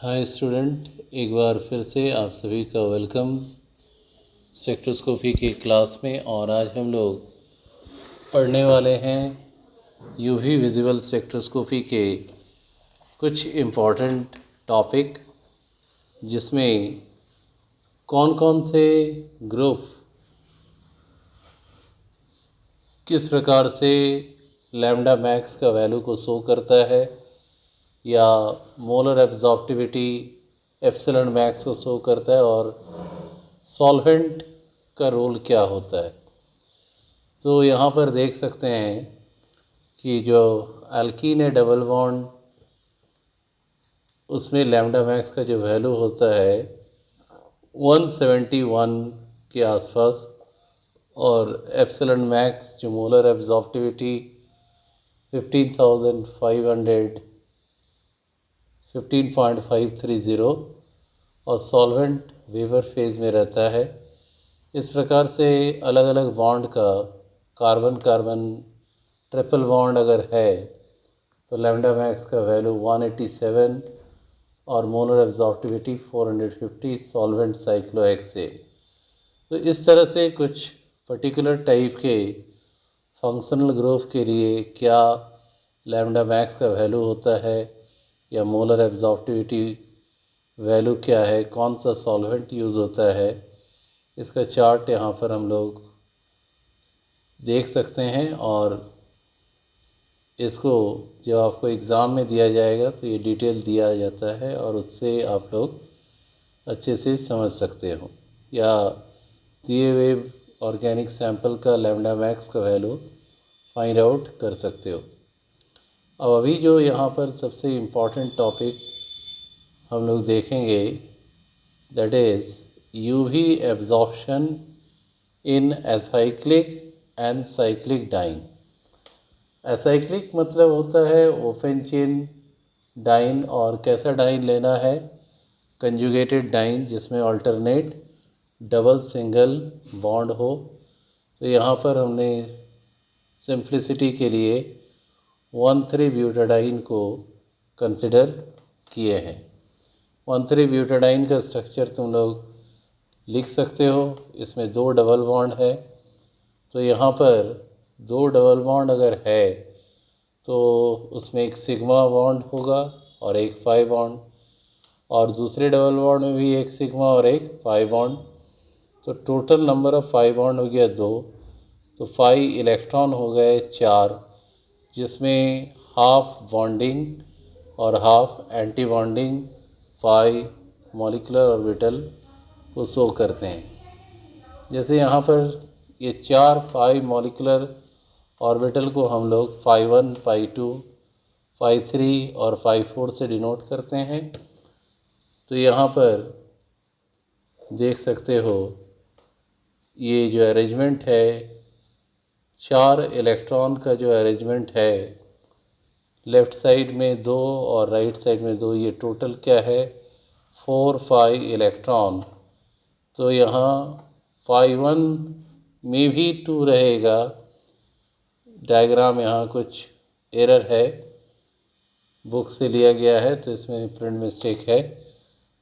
Hi student, एक बार फिर से आप सभी का वेलकम स्पेक्ट्रोस्कोपी की क्लास में। और आज हम लोग पढ़ने वाले हैं यूवी विजिबल स्पेक्ट्रोस्कोपी के कुछ इम्पॉर्टेंट टॉपिक, जिसमें कौन कौन से ग्रुप किस प्रकार से लैम्डा मैक्स का वैल्यू को शो करता है, या मोलर एब्जॉर्प्टिविटी एप्सिलॉन मैक्स को शो करता है, और सॉल्वेंट का रोल क्या होता है। तो यहाँ पर देख सकते हैं कि जो एल्कीन है डबल बॉन्ड, उसमें लैम्डा मैक्स का जो वैल्यू होता है 171 के आसपास, और एप्सिलॉन मैक्स जो मोलर एब्जॉर्प्टिविटी 15.530 और सॉल्वेंट वेवर फेज में रहता है। इस प्रकार से अलग अलग बॉन्ड का कार्बन कार्बन ट्रिपल बॉन्ड अगर है तो लैम्डा मैक्स का वैल्यू 187 और मोलर एब्जॉर्प्टिविटी 450 सॉल्वेंट साइक्लोहेक्सेन। तो इस तरह से कुछ पर्टिकुलर टाइप के फंक्शनल ग्रुप के लिए क्या लैम्डा मैक्स का वैल्यू होता है, या मोलर एब्जॉर्प्टिविटी वैल्यू क्या है, कौन सा सॉल्वेंट यूज़ होता है, इसका चार्ट यहाँ पर हम लोग देख सकते हैं। और इसको जब आपको एग्ज़ाम में दिया जाएगा तो ये डिटेल दिया जाता है, और उससे आप लोग अच्छे से समझ सकते हो, या दिए हुए ऑर्गेनिक सैंपल का लैम्डा मैक्स का वैल्यू फाइंड आउट कर सकते हो। अब अभी जो यहाँ पर सबसे इम्पॉर्टेंट टॉपिक हम लोग देखेंगे, that is UV absorption in acyclic and cyclic diene. Acyclic मतलब होता है ओपन चेन डाइन, और कैसा डाइन लेना है, कंजुगेटेड डाइन जिसमें अल्टरनेट डबल सिंगल बॉन्ड हो। तो यहाँ पर हमने सिंप्लिसिटी के लिए 1,3-ब्यूटाडाइन को कंसिडर किए हैं। 1,3-ब्यूटाडाइन का स्ट्रक्चर तुम लोग लिख सकते हो। इसमें 2 डबल बॉन्ड है, तो यहाँ पर 2 डबल बॉन्ड अगर है तो उसमें एक सिग्मा बॉन्ड होगा और एक पाई बॉन्ड, और दूसरे डबल बॉन्ड में भी एक सिग्मा और एक पाई बॉन्ड। तो total number of pi bond हो गया 2, तो पाई इलेक्ट्रॉन हो गए 4, जिसमें हाफ बॉन्डिंग और हाफ एंटी बॉन्डिंग पाई मॉलिक्यूलर ऑर्बिटल को शो करते हैं। जैसे यहाँ पर ये 4 पाई मॉलिक्यूलर ऑर्बिटल को हम लोग पाई 1, पाई 2, पाई 3 और पाई 4 से डिनोट करते हैं। तो यहाँ पर देख सकते हो ये जो अरेंजमेंट है, 4 इलेक्ट्रॉन का जो अरेंजमेंट है, लेफ़्ट साइड में 2 और राइट साइड में 2, ये टोटल क्या है 4 पाई इलेक्ट्रॉन। तो यहाँ पाई 1 में भी 2 रहेगा। डायग्राम यहाँ कुछ एरर है, बुक से लिया गया है तो इसमें प्रिंट मिस्टेक है।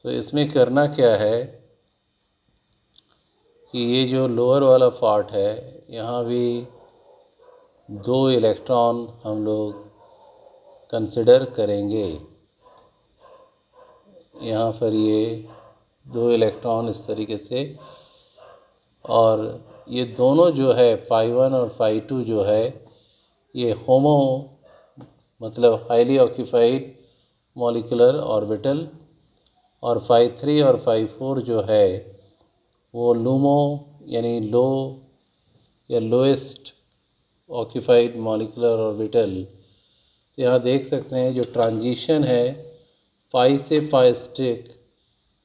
तो इसमें करना क्या है कि ये जो लोअर वाला पार्ट है, यहाँ भी 2 इलेक्ट्रॉन हम लोग कंसिडर करेंगे। यहाँ पर ये 2 इलेक्ट्रॉन इस तरीके से, और ये दोनों जो है पाई 1 और पाई 2 जो है, ये होमो मतलब हाईली ऑक्यूपाइड मॉलिक्यूलर ऑर्बिटल, और पाई 3 और पाई 4 जो है वो लूमो यानी लो या लोएस्ट ऑक्यूपाइड मॉलिक्यूलर ऑर्बिटल। तो यहाँ देख सकते हैं जो ट्रांजिशन है पाई से पाई स्टिक,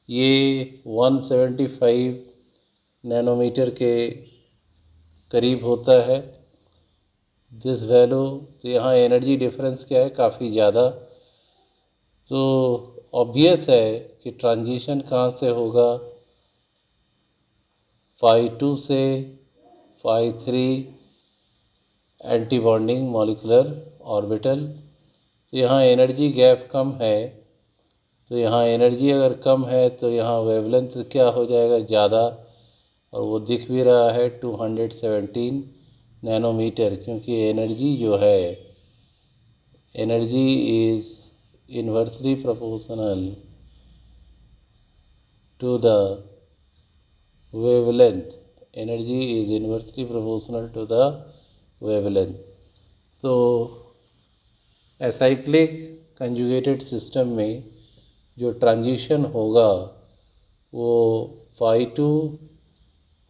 ये 175 नैनोमीटर के करीब होता है दिस वैल्यू। तो यहाँ एनर्जी डिफरेंस क्या है, काफ़ी ज़्यादा। तो ऑब्वियस है कि ट्रांजिशन कहाँ से होगा, पाई 2 से पाई 3 एंटी बॉन्डिंग मॉलिक्यूलर ऑर्बिटल। तो यहाँ एनर्जी गैप कम है, तो यहाँ एनर्जी अगर कम है तो यहाँ वेवलेंथ क्या हो जाएगा, ज़्यादा, और वो दिख भी रहा है 217 नैनोमीटर, क्योंकि एनर्जी जो है, energy is inversely proportional to the wavelength. Energy is inversely proportional to the wavelength. तो एसाइक्लिक कंजुगेटेड सिस्टम में जो ट्रांजिशन होगा वो phi 2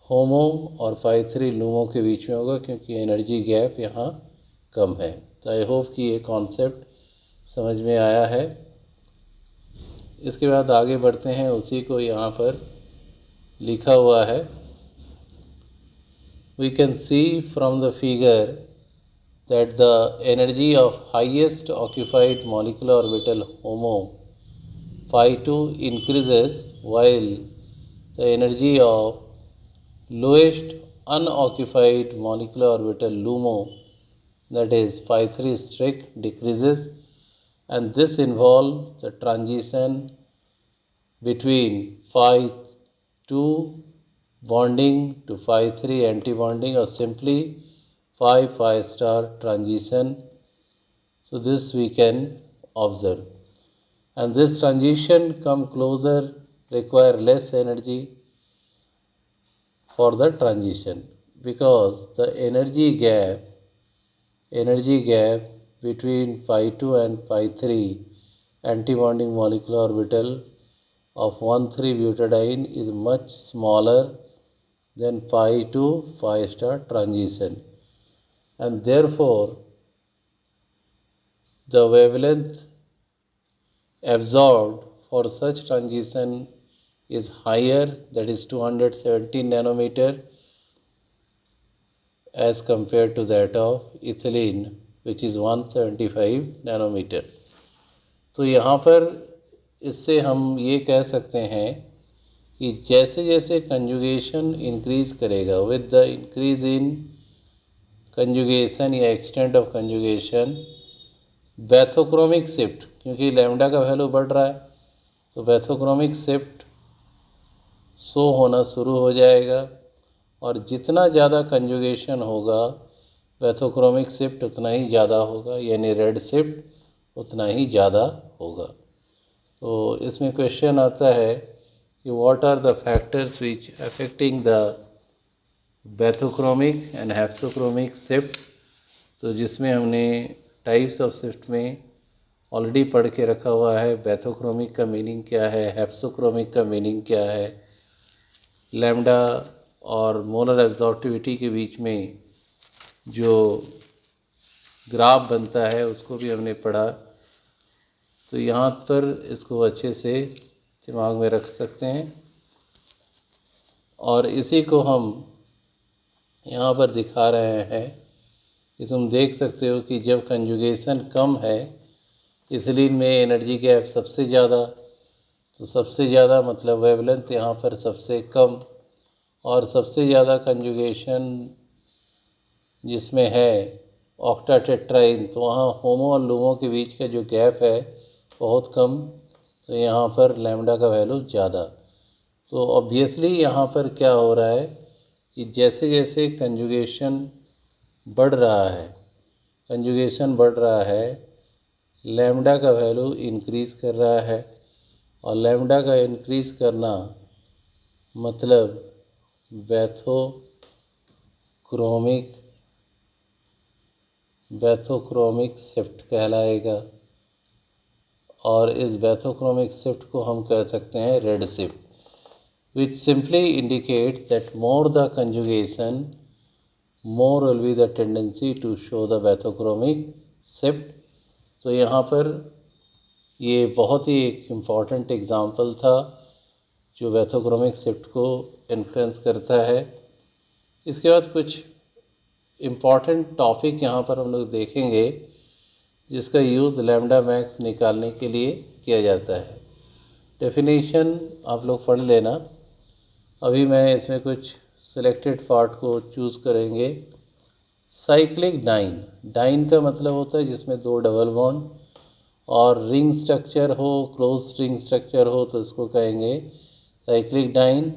होमो और phi 3 लूमो के बीच में होगा, क्योंकि एनर्जी गैप यहाँ कम है। तो आई होप कि ये कॉन्सेप्ट समझ में आया है। इसके बाद आगे बढ़ते हैं, उसी को यहाँ पर लिखा हुआ है। We can see from the figure that the energy of highest occupied molecular orbital HOMO phi 2 increases, while the energy of lowest unoccupied molecular orbital LUMO, that is phi 3 strict, decreases, and this involves the transition between phi 2 bonding to phi 3 antibonding, or simply phi star transition. So this we can observe, and this transition come closer require less energy for the transition, because the energy gap between phi 2 and phi 3 antibonding molecular orbital of 1,3-butadiene is much smaller than phi to phi star transition, and therefore the wavelength absorbed for such transition is higher, that is 217 nanometer, as compared to that of ethylene, which is 175 nanometer. तो यहाँ पर इससे हम ये कह सकते हैं कि जैसे जैसे कंजुगेशन इंक्रीज करेगा, with the increase in conjugation या extent of conjugation, bathochromic shift, क्योंकि लैम्डा का वैल्यू बढ़ रहा है तो बैथोक्रोमिक शिफ्ट शो होना शुरू हो जाएगा, और जितना ज़्यादा कंजुगेशन होगा बैथोक्रोमिक शिफ्ट उतना ही ज़्यादा होगा, यानी रेड शिफ्ट उतना ही ज़्यादा होगा। तो इसमें क्वेश्चन आता है कि what are the factors which affecting the bathochromic and hypsochromic shift. तो जिसमें हमने टाइप्स ऑफ शिफ्ट में ऑलरेडी पढ़ के रखा हुआ है, बैथोक्रोमिक का मीनिंग क्या है, हेप्सोक्रोमिक का मीनिंग क्या है, लैम्डा और मोलर एब्जॉर्प्टिविटी के बीच में जो ग्राफ बनता है उसको भी हमने पढ़ा। तो यहाँ पर इसको अच्छे से दिमाग में रख सकते हैं, और इसी को हम यहाँ पर दिखा रहे हैं कि तुम देख सकते हो कि जब कंजुगेशन कम है, इथलीन में एनर्जी गैप सबसे ज़्यादा, तो सबसे ज़्यादा मतलब वेवलेंथ यहाँ पर सबसे कम, और सबसे ज़्यादा कंजुगेशन जिसमें है ऑक्टाटेट्राइन, तो वहाँ होमो और लूमो के बीच का जो गैप है बहुत कम, तो यहाँ पर लैम्डा का वैल्यू ज़्यादा। तो ऑब्वियसली यहाँ पर क्या हो रहा है कि जैसे जैसे कंजुगेशन बढ़ रहा है, लैम्डा का वैल्यू इंक्रीज़ कर रहा है, और लैम्डा का इंक्रीज़ करना मतलब बैथोक्रोमिक शिफ्ट कहलाएगा, और इस बैथोक्रोमिक शिफ्ट को हम कह सकते हैं red shift, which simply indicates that more the conjugation, more will be the tendency to show the bathochromic shift। तो यहाँ पर ये बहुत ही एक इम्पॉर्टेंट एग्जाम्पल था जो बैथोक्रोमिक शिफ्ट को इन्फ्लुएंस करता है। इसके बाद कुछ इम्पॉर्टेंट टॉपिक यहाँ पर हम लोग देखेंगे जिसका यूज़ लैम्डा मैक्स निकालने के लिए किया जाता है। डेफिनेशन आप लोग पढ़ लेना, अभी मैं इसमें कुछ सिलेक्टेड पार्ट को चूज़ करेंगे। साइक्लिक डाइन का मतलब होता है जिसमें 2 डबल बॉन्ड और रिंग स्ट्रक्चर हो, क्लोज रिंग स्ट्रक्चर हो तो इसको कहेंगे साइक्लिक डाइन।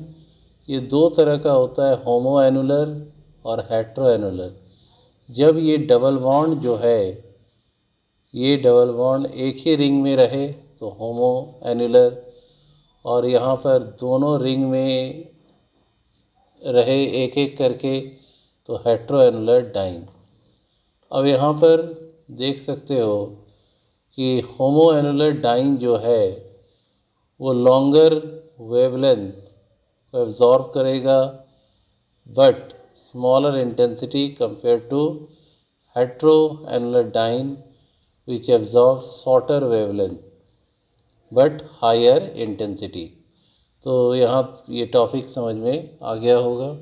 ये दो तरह का होता है, होमो एनुलर और हेट्रो एनुलर। जब ये डबल बॉन्ड जो है, ये डबल बॉन्ड एक ही रिंग में रहे तो होमो एनुलर, और यहाँ पर दोनों रिंग में रहे एक एक करके तो हेट्रो एनुलर डाइन। अब यहाँ पर देख सकते हो कि होमो एनुलर डाइन जो है वो लॉन्गर वेवलेंथ को एब्जॉर्ब करेगा but smaller intensity compare to heteroannular diene which absorb shorter wavelength but higher intensity. तो यहाँ ये टॉपिक समझ में आ गया होगा।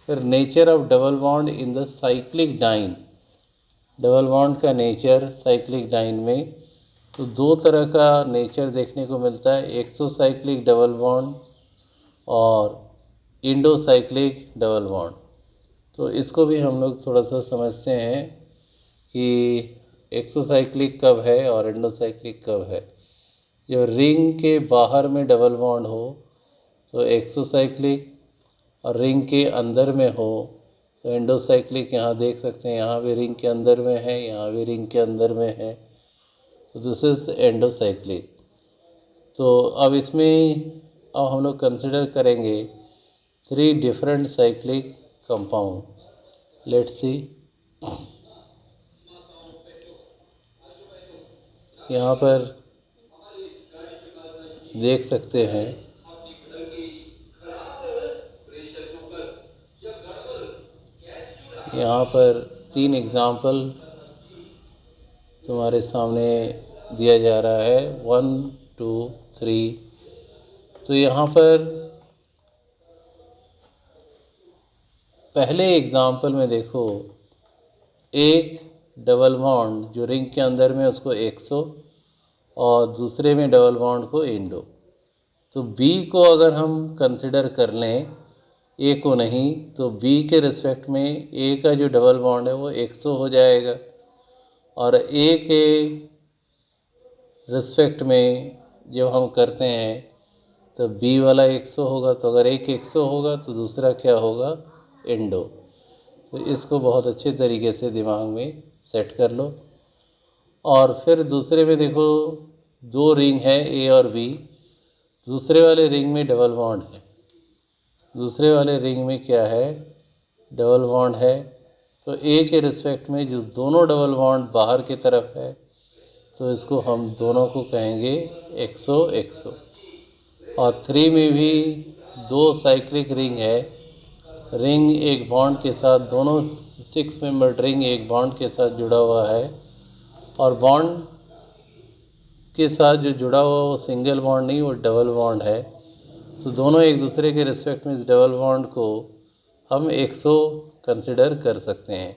फिर nature of double bond in the cyclic diene. Double bond का नेचर साइक्लिक डाइन में तो दो तरह का नेचर देखने को मिलता है, एक्सोसाइक्लिक डबल बॉन्ड और इंडोसाइक्लिक डबल बॉन्ड। तो इसको भी हम लोग थोड़ा सा समझते हैं कि एक्सोसाइक्लिक कब है और इंडोसाइक्लिक कब है। जो रिंग के बाहर में डबल बॉन्ड हो तो एक्सोसाइक्लिक, और रिंग के अंदर में हो तो इंडोसाइक्लिक। यहाँ देख सकते हैं, यहाँ भी रिंग के अंदर में है, यहाँ भी रिंग के अंदर में है, तो दिस इज एंडोसाइक्लिक। तो अब इसमें अब हम लोग कंसिडर करेंगे 3 different cyclic compound. Let's see. यहाँ पर देख सकते हैं, यहाँ पर 3 एग्जाम्पल तुम्हारे सामने दिया जा रहा है, 1 2 3। तो यहाँ पर पहले एग्जाम्पल में देखो, एक डबल बॉन्ड जो रिंग के अंदर में उसको एक्सो और दूसरे में डबल बॉन्ड को इंडो। तो बी को अगर हम कंसिडर कर लें, ए को नहीं, तो बी के रिस्पेक्ट में ए का जो डबल बॉन्ड है वो एक्सो हो जाएगा और ए के रिस्पेक्ट में जब हम करते हैं तो बी वाला एक्सो होगा। तो अगर एक एक्सो होगा तो दूसरा क्या होगा, इंडो। तो इसको बहुत अच्छे तरीके से दिमाग में सेट कर लो। और फिर दूसरे में देखो, 2 रिंग है ए और बी, दूसरे वाले रिंग में डबल बॉन्ड है, दूसरे वाले रिंग में क्या है, डबल बॉन्ड है। तो ए के रिस्पेक्ट में जो दोनों डबल बॉन्ड बाहर की तरफ है तो इसको हम दोनों को कहेंगे एक्सो एक्सो। और 3 में भी 2 साइक्लिक रिंग है, रिंग एक बॉन्ड के साथ, दोनों 6 मेंबर्ड रिंग एक बॉन्ड के साथ जुड़ा हुआ है और बॉन्ड के साथ जो जुड़ा हुआ वो सिंगल बॉन्ड नहीं, वो डबल बॉन्ड है। तो दोनों एक दूसरे के रिस्पेक्ट में इस डबल बॉन्ड को हम एक्सो कंसिडर कर सकते हैं।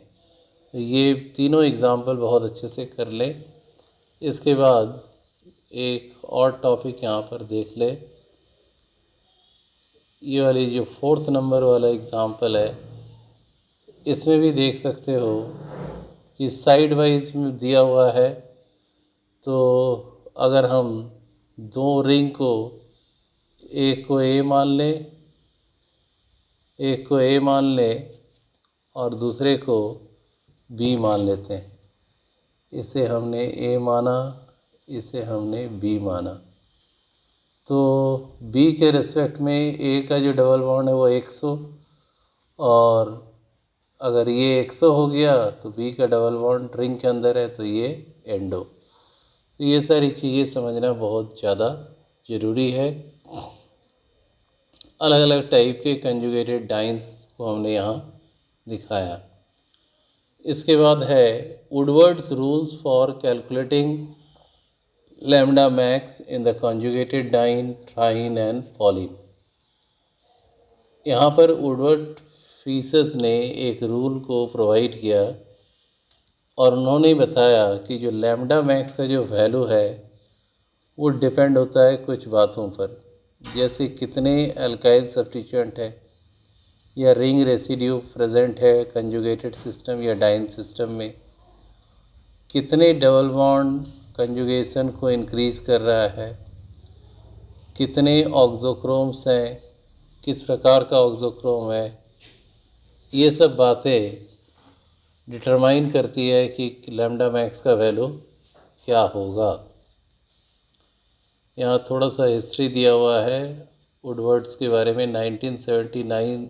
तो ये तीनों एग्जाम्पल बहुत अच्छे से कर ले। इसके बाद एक और टॉपिक यहाँ पर देख ले, ये वाली जो 4th नंबर वाला एग्जाम्पल है, इसमें भी देख सकते हो कि साइड वाइज में दिया हुआ है। तो अगर हम 2 रिंग को, एक को ए मान लें, एक को ए मान लें और दूसरे को बी मान लेते हैं। इसे हमने ए माना, इसे हमने बी माना। तो बी के रिस्पेक्ट में ए का जो डबल बॉन्ड है वो एक्सो, और अगर ये एक्सो हो गया तो बी का डबल बॉन्ड रिंग के अंदर है तो ये एंडो। तो ये सारी चीज़ें समझना बहुत ज़्यादा ज़रूरी है। अलग अलग टाइप के कंजुगेटेड डाइन्स को हमने यहाँ दिखाया। इसके बाद है Woodward's rules for calculating lambda max in the conjugated diene, triene and polyene. यहाँ पर वुडवर्ड फीसस ने एक रूल को प्रोवाइड किया और उन्होंने बताया कि जो लैम्डा मैक्स का जो वैल्यू है वो डिपेंड होता है कुछ बातों पर, जैसे कितने अल्काइल सब्स्टिट्यूएंट है या रिंग रेसिड्यू प्रेजेंट है कंजुगेटेड सिस्टम या डाइन सिस्टम में, कितने डबल बॉन्ड कंजुगेशन को इंक्रीज़ कर रहा है, कितने ऑक्सोक्रोम्स हैं, किस प्रकार का ऑक्सोक्रोम है, ये सब बातें डिटरमाइन करती है कि लैम्डा मैक्स का वैल्यू क्या होगा। यहाँ थोड़ा सा हिस्ट्री दिया हुआ है वुडवर्ड्स के बारे में। 1979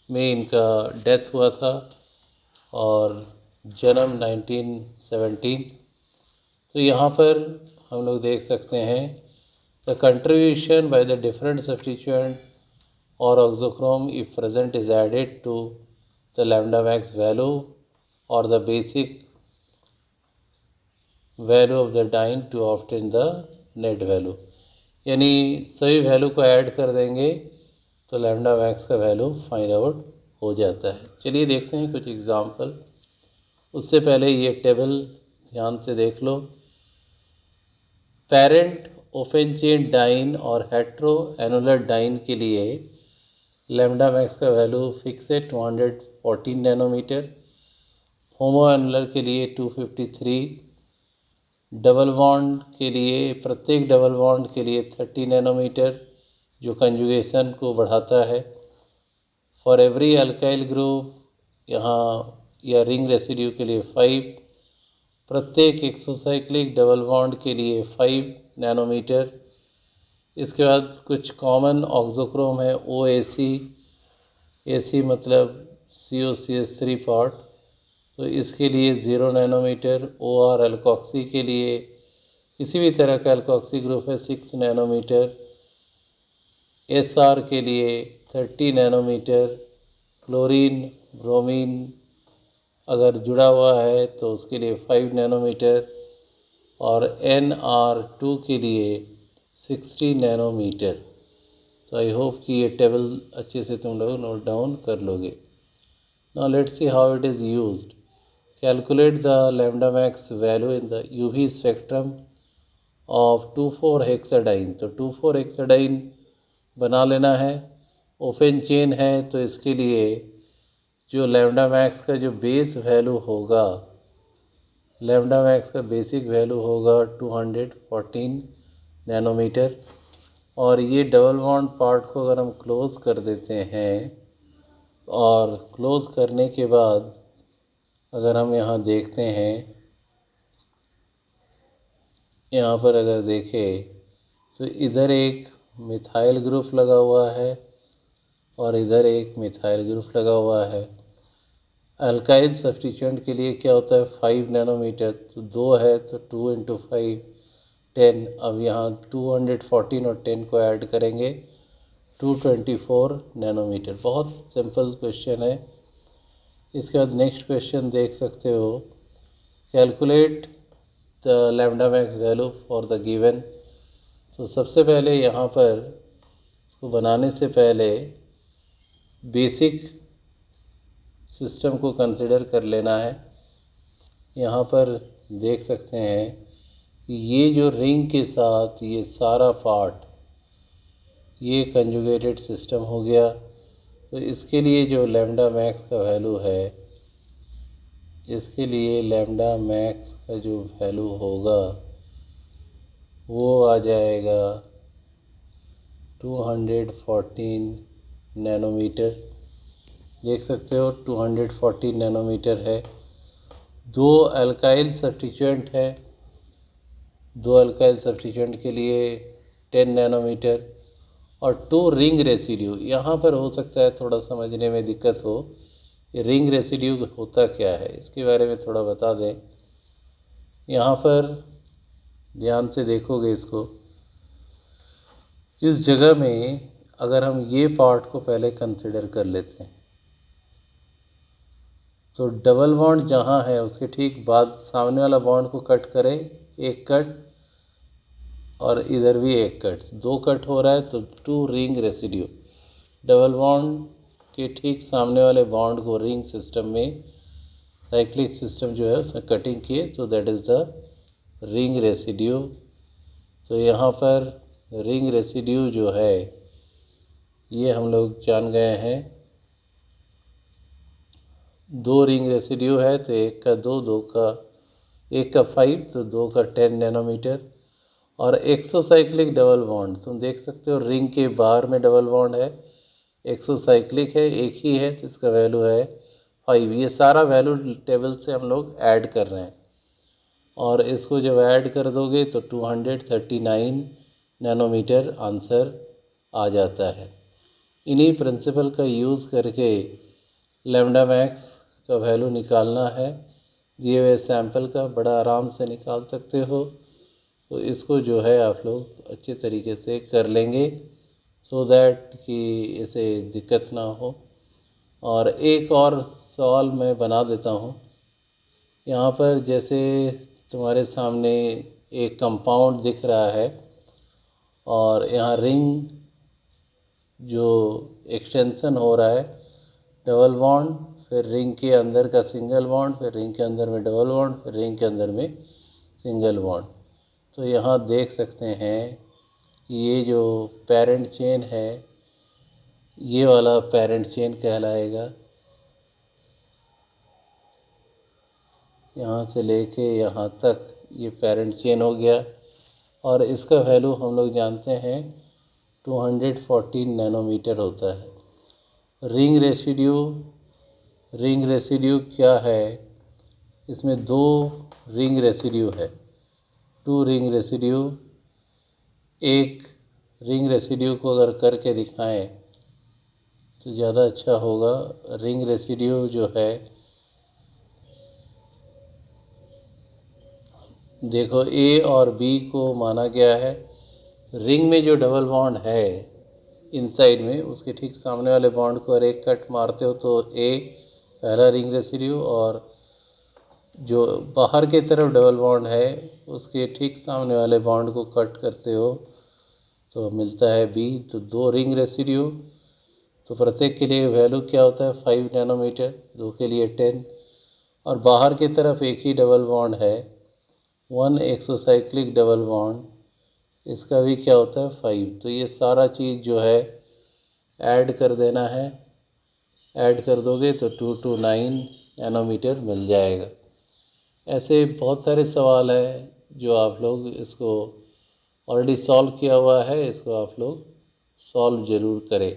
में इनका डेथ हुआ था और जन्म 1917। तो यहाँ पर हम लोग देख सकते हैं the contribution by the different substituent और auxochrome if present is added to the lambda max value और the basic value of the diene to obtain the net value, यानी सभी वैल्यू को ऐड कर देंगे तो लैम्डा मैक्स का value find out हो जाता है। चलिए देखते हैं कुछ एग्जांपल। उससे पहले ये टेबल ध्यान से देख लो। पेरेंट ओपन चेन डाइन और हेट्रो एनुलर डाइन के लिए लैम्डा मैक्स का वैल्यू फिक्स है 214 नैनोमीटर, होमो एनुलर के लिए 253, डबल बॉन्ड के लिए प्रत्येक डबल बॉन्ड के लिए 30 नैनोमीटर जो कंजुगेशन को बढ़ाता है। फॉर एवरी अल्काइल ग्रुप यहाँ या रिंग रेसिड्यू के लिए 5, प्रत्येक एक्सोसाइक्लिक डबल बॉन्ड के लिए 5 नैनोमीटर। इसके बाद कुछ कॉमन ऑक्सोक्रोम है OAC, AC मतलब COCH3 पार्ट, तो इसके लिए 0 नैनोमीटर। OR अल्कोक्सी के लिए किसी भी तरह का अल्कोक्सी ग्रुप है 6 नैनोमीटर। SR के लिए 30 नैनोमीटर। क्लोरीन ब्रोमीन अगर जुड़ा हुआ है तो उसके लिए 5 नैनोमीटर और NR2 के लिए 60 नैनोमीटर। तो आई होप कि ये टेबल अच्छे से तुम लोग नोट डाउन कर लोगे। Now let's see how it is used. Calculate the lambda max value in the UV spectrum of 2,4-hexadiene। तो 2,4-hexadiene बना लेना है। ओपन चेन है तो इसके लिए जो लैम्डा मैक्स का जो बेस वैल्यू होगा, लैम्डा मैक्स का बेसिक वैल्यू होगा 214 नैनोमीटर। और ये डबल बॉन्ड पार्ट को अगर हम क्लोज़ कर देते हैं और क्लोज़ करने के बाद अगर हम यहाँ देखते हैं, यहाँ पर अगर देखें तो इधर एक मिथाइल ग्रुप लगा हुआ है और इधर एक मिथाइल ग्रुप लगा हुआ है। अल्काइल सब्स्टिट्यूएंट के लिए क्या होता है 5 नैनोमीटर, तो 2 है तो 2 × 5 10। अब यहाँ 214 और 10 को ऐड करेंगे 224 नैनोमीटर। बहुत सिंपल क्वेश्चन है। इसके बाद नेक्स्ट क्वेश्चन देख सकते हो, calculate the lambda max value for the given. तो सबसे पहले यहाँ पर इसको बनाने से पहले बेसिक सिस्टम को कंसिडर कर लेना है। यहाँ पर देख सकते हैं कि ये जो रिंग के साथ ये सारा पार्ट ये कंजुगेटेड सिस्टम हो गया। तो इसके लिए जो लैम्डा मैक्स का वैल्यू है, इसके लिए लैम्डा मैक्स का जो वैल्यू होगा वो आ जाएगा 214 नैनोमीटर। देख सकते हो 214 नैनोमीटर है। 2 अल्काइल सब्स्टिट्यूएंट है, 2 अल्काइल सब्स्टिट्यूएंट के लिए 10 नैनोमीटर और 2 रिंग रेसिड्यू। यहाँ पर हो सकता है थोड़ा समझने में दिक्कत हो, ये रिंग रेसिड्यू होता क्या है इसके बारे में थोड़ा बता दें। यहाँ पर ध्यान से देखोगे इसको, इस जगह में अगर हम ये पार्ट को पहले कंसिडर कर लेते हैं तो डबल बॉन्ड जहाँ है उसके ठीक बाद सामने वाला बॉन्ड को कट करें, एक कट, और इधर भी एक कट, 2 कट हो रहा है तो 2 रिंग रेसिड्यू। डबल बॉन्ड के ठीक सामने वाले बॉन्ड को रिंग सिस्टम में, साइक्लिक सिस्टम जो है उसमें कटिंग किए तो that is the ring residue. तो यहाँ पर रिंग रेसिड्यू जो है ये हम लोग जान गए हैं, 2 रिंग रेसिड्यू है तो 1 का 2, 2 का एक का 5 तो दो का 10 नैनोमीटर। और एक्सोसाइक्लिक डबल बॉन्ड तुम देख सकते हो रिंग के बाहर में डबल बॉन्ड है, एक्सोसाइक्लिक है, एक ही है तो इसका वैल्यू है 5। ये सारा वैल्यू टेबल से हम लोग ऐड कर रहे हैं और इसको जब ऐड कर दोगे तो 239 नैनोमीटर आंसर आ जाता है। इन्हीं प्रिंसिपल का यूज़ करके लैम्डा मैक्स का वैल्यू निकालना है। दिए हुए सैंपल का बड़ा आराम से निकाल सकते हो, तो इसको जो है आप लोग अच्छे तरीके से कर लेंगे सो दैट कि इसे दिक्कत ना हो। और एक और सवाल मैं बना देता हूँ। यहाँ पर जैसे तुम्हारे सामने एक कंपाउंड दिख रहा है और यहाँ रिंग जो एक्सटेंशन हो रहा है, डबल बॉन्ड, फिर रिंग के अंदर का सिंगल बॉन्ड, फिर रिंग के अंदर में डबल बॉन्ड, फिर रिंग के अंदर में सिंगल बॉन्ड। तो यहाँ देख सकते हैं कि ये जो पेरेंट चेन है, ये वाला पेरेंट चेन कहलाएगा। यहाँ से लेके यहाँ तक ये पेरेंट चेन हो गया और इसका वैल्यू हम लोग जानते हैं 214 नैनोमीटर होता है। रिंग रेसिड्यू क्या है? इसमें दो रिंग रेसिड्यू है, टू रिंग रेसिड्यू। एक रिंग रेसिड्यू को अगर करके दिखाएं तो ज़्यादा अच्छा होगा। रिंग रेसिड्यू जो है, देखो ए और बी को माना गया है। रिंग में जो डबल बॉन्ड है इनसाइड में, उसके ठीक सामने वाले बॉन्ड को अगर एक कट मारते हो तो ए पहला रिंग रेसिड्यू, और जो बाहर की तरफ डबल बॉन्ड है उसके ठीक सामने वाले बॉन्ड को कट करते हो तो मिलता है बी। तो दो रिंग रेसिड्यू, तो प्रत्येक के लिए वैल्यू क्या होता है 5 नैनोमीटर, दो के लिए 10। और बाहर की तरफ एक ही डबल बॉन्ड है, वन एक्सोसाइक्लिक डबल बॉन्ड, इसका भी क्या होता है 5। तो ये सारा चीज़ जो है ऐड कर देना है। ऐड कर दोगे तो 229 नैनोमीटर मिल जाएगा। ऐसे बहुत सारे सवाल हैं जो आप लोग इसको ऑलरेडी सॉल्व किया हुआ है, इसको आप लोग सॉल्व ज़रूर करें।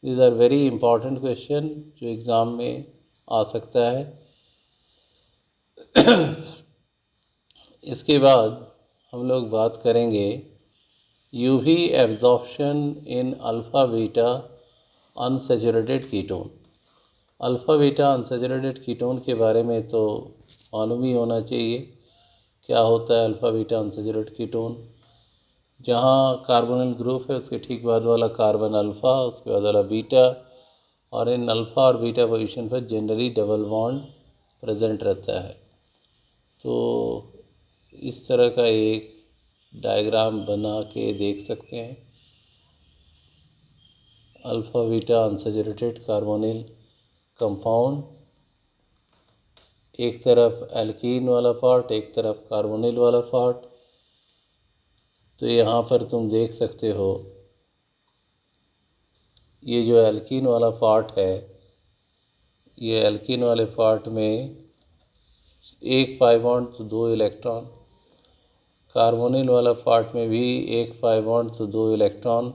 These are very important question जो एग्ज़ाम में आ सकता है। इसके बाद हम लोग बात करेंगे यूवी एब्जॉर्प्शन इन alpha beta unsaturated ketone. Alpha beta unsaturated ketone के बारे में तो मालूम ही होना चाहिए क्या होता है अल्फ़ा बीटा अनसैचुरेटेड कीटोन। जहाँ कार्बोनिल ग्रुप है उसके ठीक बाद वाला कार्बन अल्फ़ा, उसके बाद वाला बीटा, और इन अल्फ़ा और बीटा पोजीशन पर जनरली डबल बॉन्ड प्रेजेंट रहता है। तो इस तरह का एक डायग्राम बना के देख सकते हैं। Alpha beta unsaturated carbonyl compound, एक तरफ एल्कीन वाला पार्ट, एक तरफ कार्बोनिल वाला पार्ट। तो यहाँ पर तुम देख सकते हो ये जो एल्कीन वाला पार्ट है, ये एल्कीन वाले पार्ट में एक पाई बॉन्ड तो दो इलेक्ट्रॉन, कार्बोनिल वाला पार्ट में भी एक पाई बॉन्ड तो दो इलेक्ट्रॉन।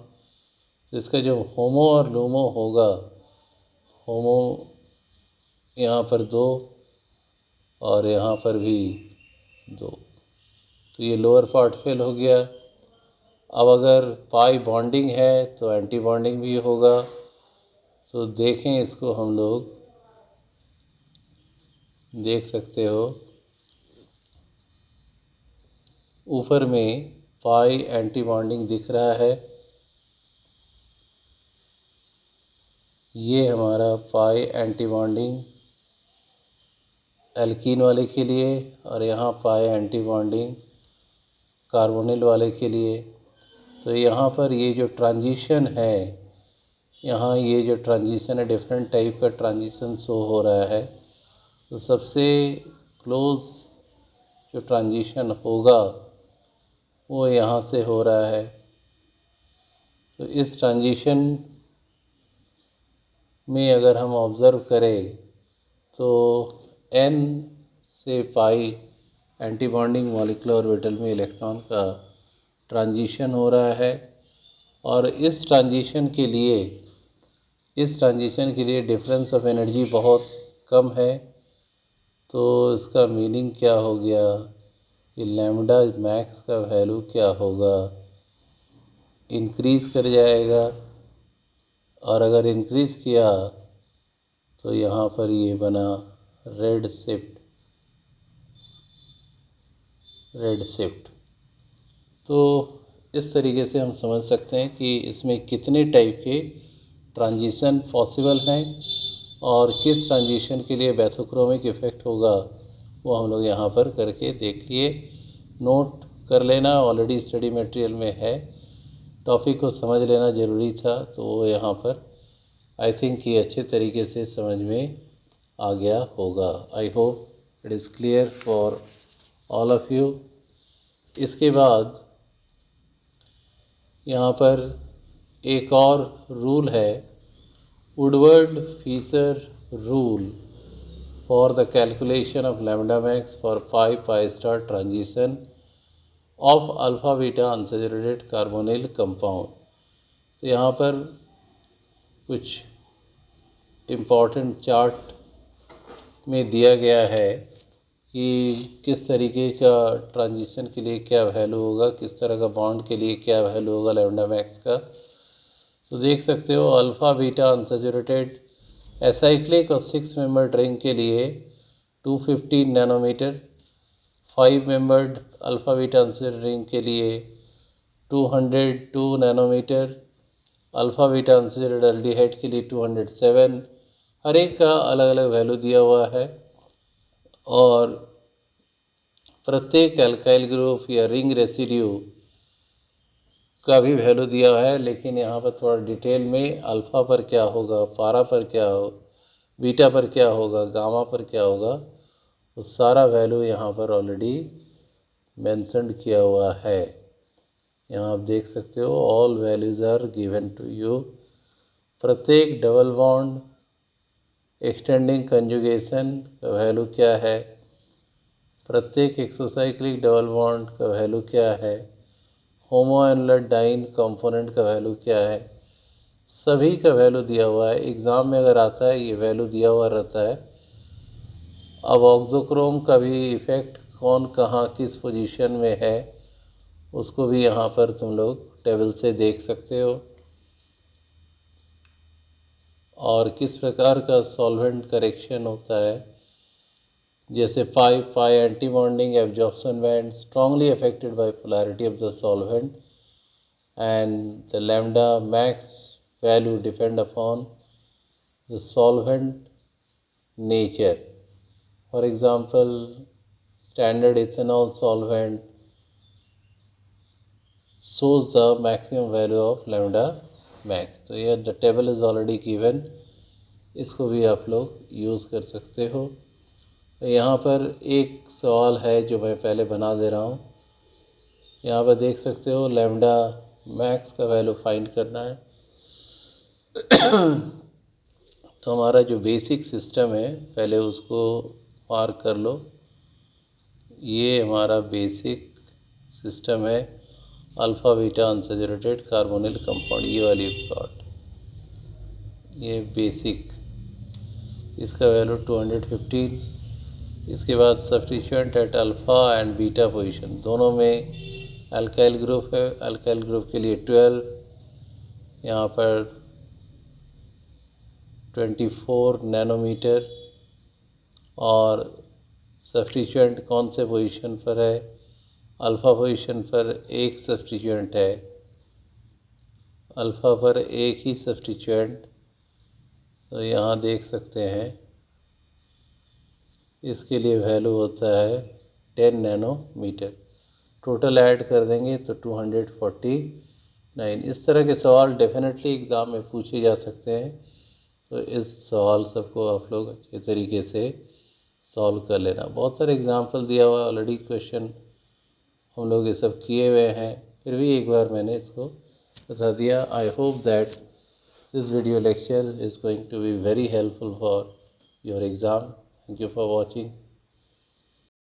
तो इसका जो होमो और लूमो होगा, होमो यहाँ पर दो और यहाँ पर भी दो, तो ये लोअर पार्ट फेल हो गया। अब अगर पाई बॉन्डिंग है तो एंटी बॉन्डिंग भी होगा। तो देखें, इसको हम लोग देख सकते हो ऊपर में पाई एंटी बॉन्डिंग दिख रहा है। ये हमारा पाई एंटी बॉन्डिंग एल्कीन वाले के लिए, और यहाँ पाई एंटी बॉन्डिंग कार्बोनिल वाले के लिए। तो यहाँ पर ये जो ट्रांजिशन है, यहाँ ये जो ट्रांजिशन है, डिफरेंट टाइप का ट्रांजिशन शो हो रहा है। तो सबसे क्लोज जो ट्रांजिशन होगा वो यहाँ से हो रहा है। तो इस ट्रांजिशन में अगर हम ऑब्ज़र्व करें तो n से पाई एंटी बॉन्डिंग मॉलिक्यूलर ऑर्बिटल में इलेक्ट्रॉन का ट्रांजिशन हो रहा है, और इस ट्रांजिशन के लिए डिफरेंस ऑफ एनर्जी बहुत कम है। तो इसका मीनिंग क्या हो गया कि लैम्डा मैक्स का वैल्यू क्या होगा, इंक्रीज़ कर जाएगा। और अगर इंक्रीज़ किया तो यहाँ पर ये बना रेड शिफ्ट। तो इस तरीके से हम समझ सकते हैं कि इसमें कितने टाइप के ट्रांजिशन पॉसिबल हैं और किस ट्रांजिशन के लिए बैथोक्रोमिक इफ़ेक्ट होगा वो हम लोग यहाँ पर करके देख लिए। नोट कर लेना, ऑलरेडी स्टडी मटेरियल में है, टॉपिक को समझ लेना ज़रूरी था, तो वो यहाँ पर आई थिंक ये अच्छे तरीके से समझ में आ गया होगा। I hope it is clear for all of you. इसके बाद यहाँ पर एक और रूल है, Woodward-Fisher rule for the calculation of lambda max for pi star transition of alpha beta unsaturated carbonyl compound. तो यहाँ पर कुछ इम्पॉर्टेंट चार्ट में दिया गया है कि किस तरीके का ट्रांजिशन के लिए क्या वैल्यू होगा, किस तरह का बॉन्ड के लिए क्या वैल्यू होगा लैम्डा मैक्स का। तो देख सकते हो अल्फ़ा बीटा अनसैचुरेटेड एसाइक्लिक और 6 मेंबर्ड रिंग के लिए 250 nanometer, 5 membered alpha beta unsaturated ring के लिए 202 nanometer, alpha beta unsaturated aldehyde के लिए 207। हर एक का अलग अलग वैल्यू दिया हुआ है और प्रत्येक एल्काइल ग्रुप या रिंग रेसिड्यू का भी वैल्यू दिया हुआ है। लेकिन यहाँ पर थोड़ा डिटेल में अल्फ़ा पर क्या होगा, पारा पर क्या हो, बीटा पर क्या होगा, गामा पर क्या होगा, तो सारा वैल्यू यहाँ पर ऑलरेडी मेंशन किया हुआ है। यहाँ आप देख सकते हो all values are given to you. प्रत्येक डबल बॉन्ड एक्सटेंडिंग कंजुगेशन का वैल्यू क्या है, प्रत्येक एक्सोसाइक्लिक डबल बॉन्ड का वैल्यू क्या है, होमोएनुलर डाइन कंपोनेंट का वैल्यू क्या है, सभी का वैल्यू दिया हुआ है। एग्ज़ाम में अगर आता है ये वैल्यू दिया हुआ रहता है। अब ऑक्सोक्रोम का भी इफ़ेक्ट कौन कहाँ किस पोजीशन में है उसको भी यहाँ पर तुम लोग टेबल से देख सकते हो, और किस प्रकार का सॉल्वेंट करेक्शन होता है। जैसे pi anti bonding absorption band strongly affected by polarity of the solvent and the lambda max value depend upon the solvent nature. For example, standard ethanol solvent shows the maximum value of lambda max. तो here the table is already given, इसको भी आप लोग use कर सकते हो। यहाँ पर एक सवाल है जो मैं पहले बना दे रहा हूँ। यहाँ पर देख सकते हो लैम्डा मैक्स का वैल्यू फाइंड करना है। तो हमारा जो बेसिक सिस्टम है पहले उसको मार्क कर लो। ये हमारा बेसिक सिस्टम है, alpha beta unsaturated carbonyl compound, ये वाली प्लॉट, ये बेसिक, इसका वैल्यू 215। इसके बाद substituent at alpha and beta position, दोनों में अल्काइल ग्रुप है, अल्काइल ग्रुप के लिए 12, यहाँ पर 24 नैनोमीटर, और सब्स्टिट्यूएंट कौन से पोजीशन पर है, अल्फ़ा पोजीशन पर एक सब्स्टिट्यूएंट है, अल्फ़ा पर एक ही सब्स्टिट्यूएंट। तो यहाँ देख सकते हैं इसके लिए वैल्यू होता है 10 नैनोमीटर। टोटल ऐड कर देंगे तो 249। इस तरह के सवाल डेफिनेटली एग्ज़ाम में पूछे जा सकते हैं। तो इस सवाल सबको आप लोग अच्छे तरीके से सॉल्व कर लेना। बहुत सारे एग्जाम्पल दिया हुआ ऑलरेडी, क्वेश्चन हम लोग ये सब किए हुए हैं, फिर भी एक बार मैंने इसको बता दिया। I hope that this video lecture is going to be very helpful for your exam. Thank you for watching.